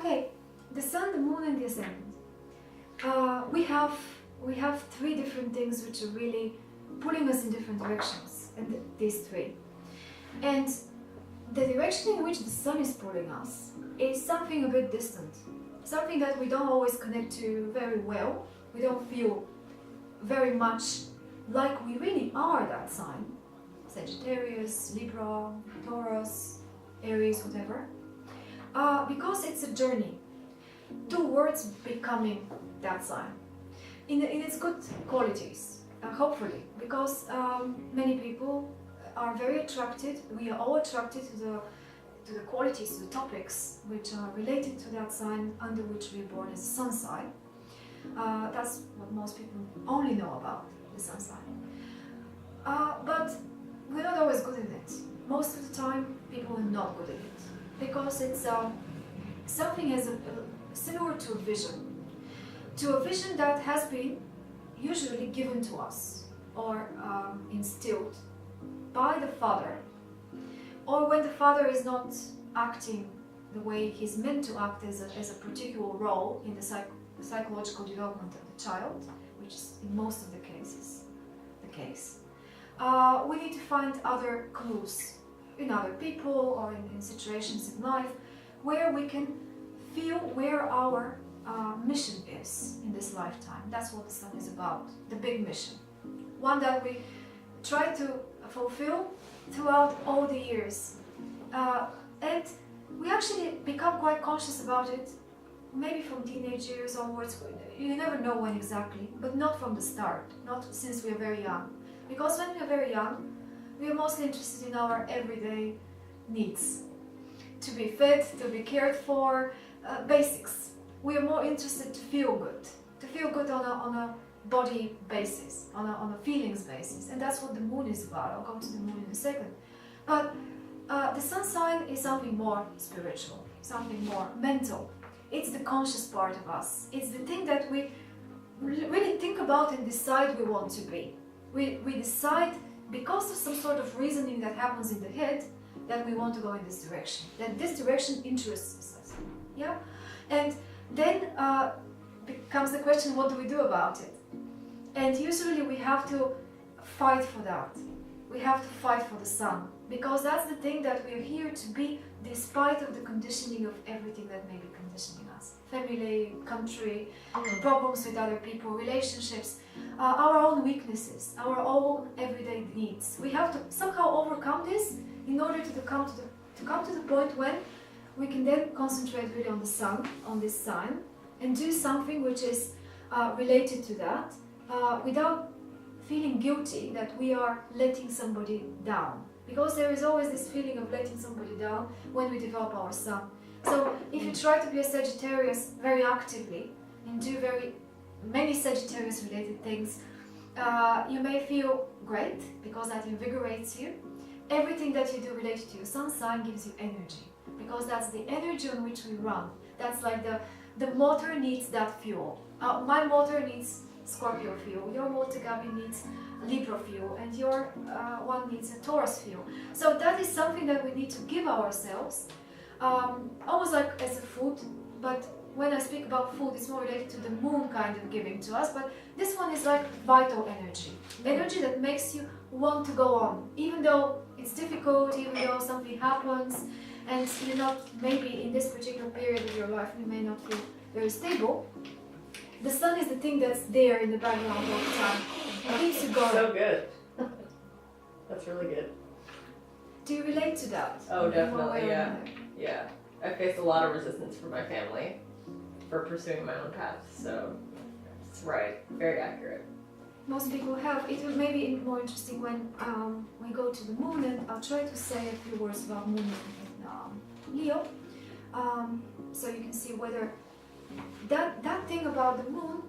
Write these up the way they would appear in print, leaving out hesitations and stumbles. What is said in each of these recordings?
Okay, the sun, the moon, and the ascendant. We have three different things which are really pulling us in different directions, and these three. And the direction in which the sun is pulling us is something a bit distant, something that we don't always connect to very well. We don't feel very much like we really are that sign. Sagittarius, Libra, Taurus, Aries, whatever. Because it's a journey towards becoming that sign in its good qualities, hopefully, because many people are very attracted, we are all attracted to the qualities, to the topics which are related to that sign under which we are born as a sun sign. That's what most people only know about, the sun sign. But we're not always good in it. Most of the time, people are not good in it, because it's something as similar to a vision that has been usually given to us or instilled by the father, or when the father is not acting the way he's meant to act as a particular role in the psychological development of the child, which is in most of the cases the case. We need to find other clues in other people or in situations in life where we can feel where our mission is in this lifetime. That's what the sun is about, the big mission. One that we try to fulfill throughout all the years. And we actually become quite conscious about it, maybe from teenage years onwards. You never know when exactly, but not from the start, not since we are very young. Because when we are very young, we are mostly interested in our everyday needs. To be fed, to be cared for, basics. We are more interested to feel good on a body basis, on a feelings basis. And that's what the moon is about. I'll come to the moon in a second. But the sun sign is something more spiritual, something more mental. It's the conscious part of us. It's the thing that we really think about and decide we want to be. We decide, because of some sort of reasoning that happens in the head, that we want to go in this direction, that this direction interests us. Yeah? And then becomes the question, what do we do about it? And usually we have to fight for that. We have to fight for the sun, because that's the thing that we are here to be, despite of the conditioning of everything that may be conditioning us. Family, country, problems with other people, relationships, our own weaknesses, our own everyday needs. We have to somehow overcome this in order to come to the point when we can then concentrate really on the sun, on this sign, and do something which is related to that, without feeling guilty that we are letting somebody down. Because there is always this feeling of letting somebody down when we develop our sun. So if you try to be a Sagittarius very actively and do very many Sagittarius related things, you may feel great because that invigorates you. Everything that you do related to your sun sign gives you energy, because that's the energy on which we run. That's like the motor needs that fuel. My motor needs Scorpio fuel, your motor, Gabi, needs Libra fuel, and your one needs a Taurus fuel. So that is something that we need to give ourselves, almost like as a food, but when I speak about food, it's more related to the moon kind of giving to us, but this one is like vital energy. Energy that makes you want to go on, even though it's difficult, even though something happens, and you're not, maybe in this particular period of your life, you may not feel very stable. The sun is the thing that's there in the background all the time. It keeps you going. So good. That's really good. Do you relate to that? Oh, definitely, yeah. Yeah. I face a lot of resistance from my family for pursuing my own path, so it's right. Very accurate. Most people have. It will maybe be more interesting when we go to the moon, and I'll try to say a few words about moon in Leo, so you can see whether that thing about the moon.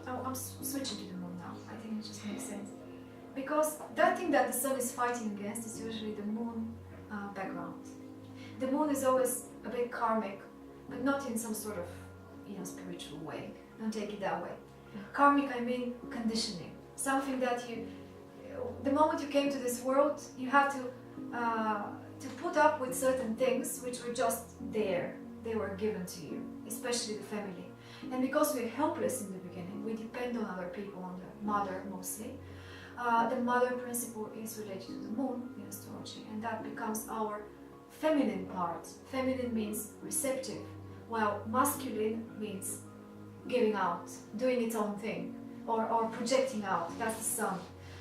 Oh, I'm switching to the moon now. I think it just makes sense, because that thing that the sun is fighting against is usually the moon background. The moon is always a bit karmic, but not in some sort of spiritual way. Don't take it that way. Karmic, I mean conditioning. Something that the moment you came to this world, you had to put up with certain things which were just there. they were given to you, especially the family. And because we're helpless in the beginning, we depend on other people, on the mother mostly. The mother principle is related to the moon in astrology, and that becomes our feminine part. Feminine means receptive, while masculine means giving out, doing its own thing, or projecting out. That's the sun,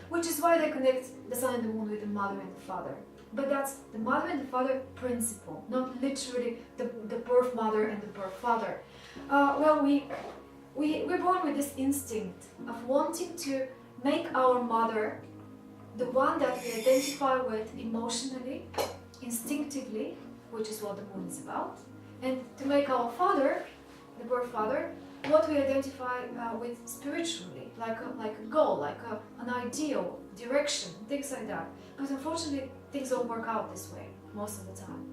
which is why they connect the sun and the moon with the mother and the father. But that's the mother and the father principle, not literally the birth mother and the birth father. We're born with this instinct of wanting to make our mother the one that we identify with emotionally, instinctively, which is what the moon is about, and to make our father, the birth father, what we identify with spiritually, like a goal, like an ideal, direction, things like that. But unfortunately, things don't work out this way most of the time.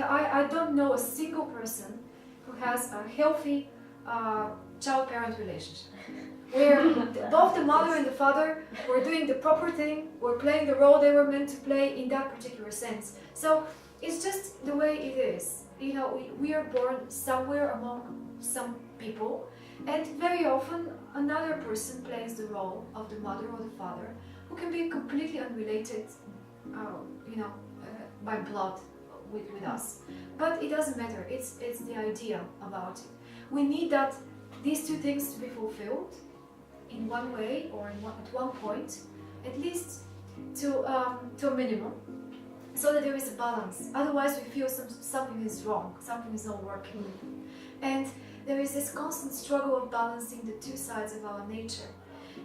I don't know a single person who has a healthy child-parent relationship, where both the mother and the father were doing the proper thing, were playing the role they were meant to play in that particular sense. So it's just the way it is. You know, we are born somewhere among some people, and very often another person plays the role of the mother or the father, who can be completely unrelated, by blood with us. But it doesn't matter. It's the idea about it. We need that these two things to be fulfilled in one way or at one point, at least to a minimum, so that there is a balance. Otherwise, we feel something is wrong, something is not working. And there is this constant struggle of balancing the two sides of our nature.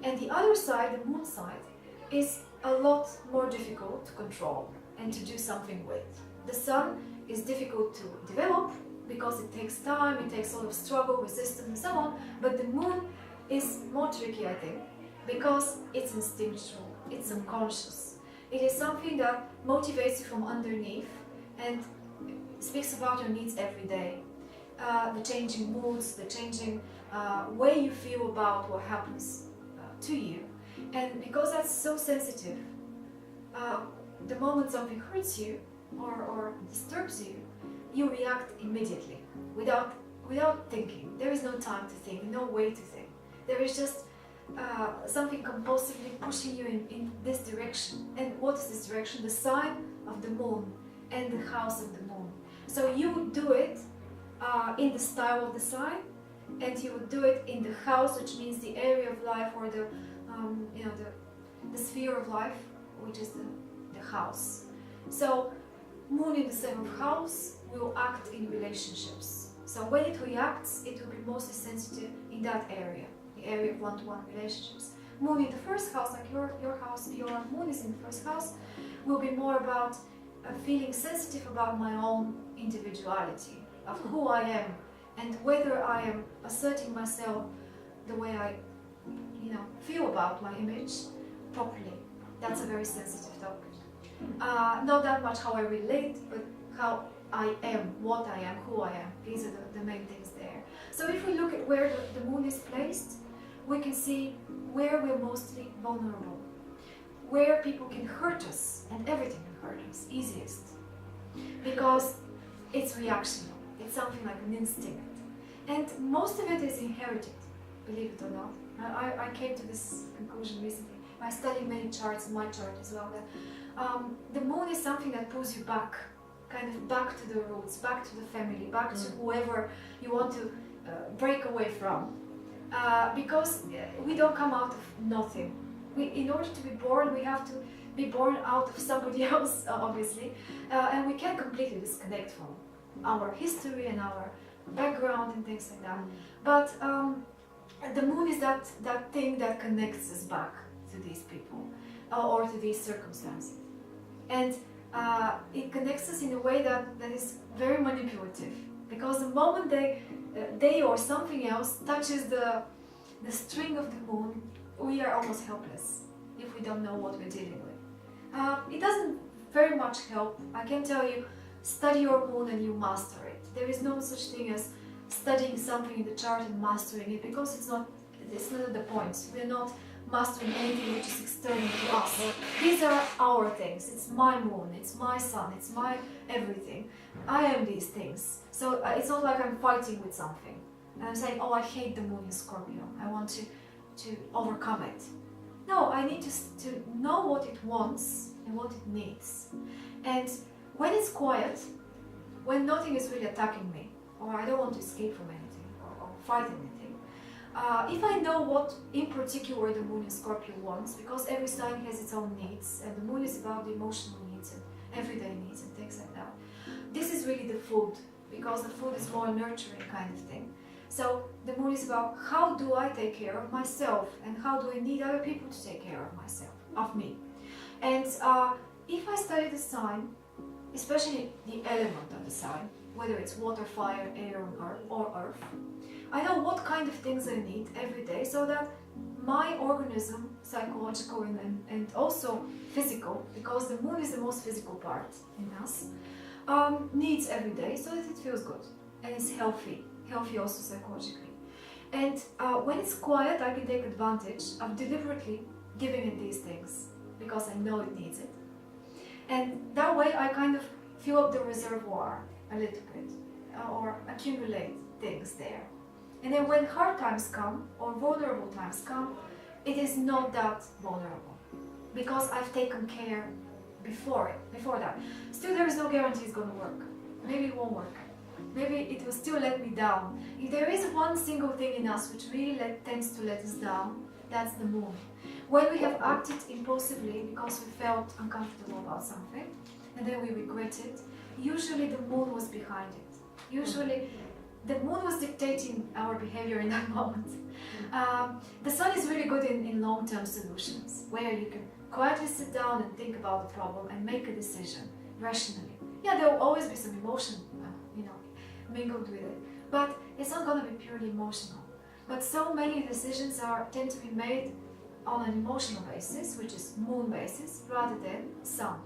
And the other side, the moon side, is a lot more difficult to control and to do something with. The sun is difficult to develop because it takes time, it takes a lot of struggle, resistance, and so on. But the moon is more tricky, I think, because it's instinctual, it's unconscious. It is something that motivates you from underneath and speaks about your needs every day. The changing moods, the changing way you feel about what happens to you. And because that's so sensitive, the moment something hurts you or disturbs you, you react immediately without thinking. There is no time to think, no way to think. There is just something compulsively pushing you in this direction. And what is this direction? The sign of the moon and the house of the moon. So you would do it in the style of the sign, and you would do it in the house, which means the area of life, or the sphere of life, which is the house. So moon in the seventh house will act in relationships. So when it reacts, it will be mostly sensitive in that area, the area of one-to-one relationships. Moon in the first house, like your house, your moon is in the first house, will be more about feeling sensitive about my own individuality, of who I am, and whether I am asserting myself the way I feel about my image properly. That's a very sensitive topic. Not that much how I relate, but how I am, what I am, who I am. These are the main things there. So if we look at where the moon is placed, we can see where we're mostly vulnerable, where people can hurt us, and everything can hurt us easiest, because it's reactional. It's something like an instinct. And most of it is inherited, believe it or not. I came to this conclusion recently by studying many charts, my chart as well, that the moon is something that pulls you back, kind of back to the roots, back to the family, back to whoever you want to break away from. Because we don't come out of nothing. In order to be born, we have to be born out of somebody else, obviously, and we can't completely disconnect from our history and our background and things like that. But the moon is that thing that connects us back to these people or to these circumstances. And it connects us in a way that is very manipulative, because the moment they or something else touches the string of the moon, we are almost helpless if we don't know what we're dealing with. It doesn't very much help. I can tell you, study your moon and you master it. There is no such thing as studying something in the chart and mastering it, because it's not the point. We're not mastering anything which is external to us. These are our things. It's my moon, it's my sun, it's my everything. I am these things. So it's not like I'm fighting with something. And I'm saying, oh, I hate the moon in Scorpio. I want to overcome it. No, I need to know what it wants and what it needs. And when it's quiet, when nothing is really attacking me, or I don't want to escape from anything, or fight anything, if I know what in particular the moon in Scorpio wants, because every sign has its own needs, and the moon is about the emotional needs and everyday needs and things like that. This is really the food, because the food is more nurturing kind of thing. So the moon is about how do I take care of myself, and how do I need other people to take care of myself, of me. And if I study the sign, especially the element of the sign, whether it's water, fire, air, or earth, I know what kind of things I need every day, so that my organism, psychological and also physical, because the moon is the most physical part in us, needs every day so that it feels good and it's healthy also psychologically. And when it's quiet, I can take advantage of deliberately giving it these things because I know it needs it. And that way I kind of fill up the reservoir a little bit, or accumulate things there. And then when hard times come, or vulnerable times come, it is not that vulnerable, because I've taken care before that. Still, there is no guarantee it's going to work. Maybe it won't work. Maybe it will still let me down. If there is one single thing in us which really tends to let us down, that's the moon. When we have acted impulsively because we felt uncomfortable about something, and then we regret it, usually the moon was behind it. Usually the moon was dictating our behavior in that moment. The sun is really good in long-term solutions, where you can quietly sit down and think about the problem and make a decision rationally. Yeah, there will always be some emotion, mingled with it, but it's not going to be purely emotional. But so many decisions tend to be made on an emotional basis, which is moon basis, rather than sun.